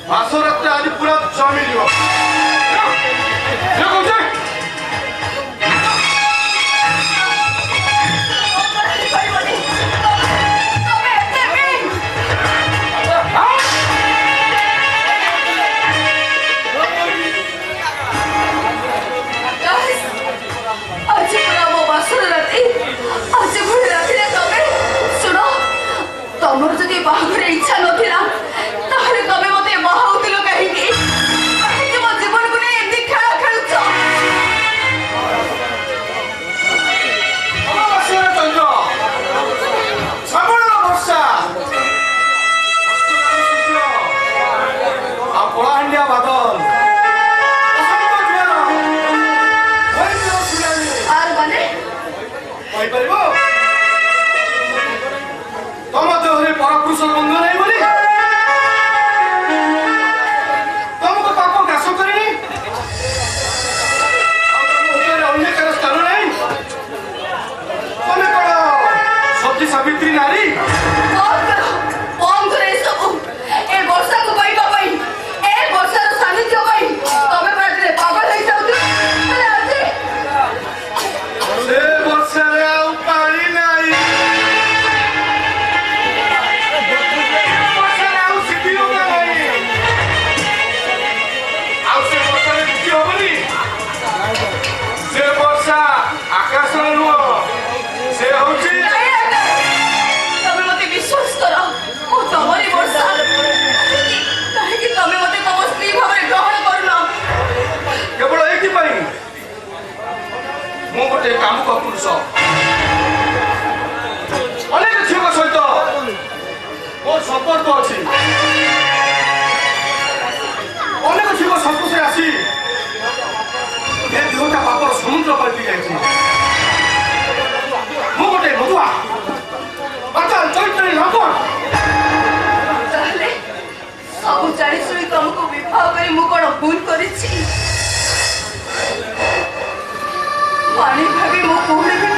ମାସ ରାତ୍ରି ଆଜି ପୁରା ଜମିଯିବ। तमर जदि बाहर इच्छा नथिला ताहले तमे मते बाहाउतिलो काहेकि काहेकि मो जीवन को नै एमदी खेळ खेळुछ। ओ बसरे चंद्र सबळ वर्षा आ कोलाहंडिया बादल आर बने कहि परबो तम देहरे परपुरुष बंध नहीं बोली तुमको पाप ग्रास करनी अन्य कार स्थान नहीं तुम कौन सती सावित्री नारी कामुक पुरुष अनेक झील सहित मोर संपर्क अच्छी अनेक झील संस्पर्श आसी दुटा पापर समुद्र पलटि जाइए मु गोटे मधुआ बाचाल चरित्र लंबन सब जानी शुणी तुमको विवाह कर मु कौन भूल करी पानी भाभी मो कोहरे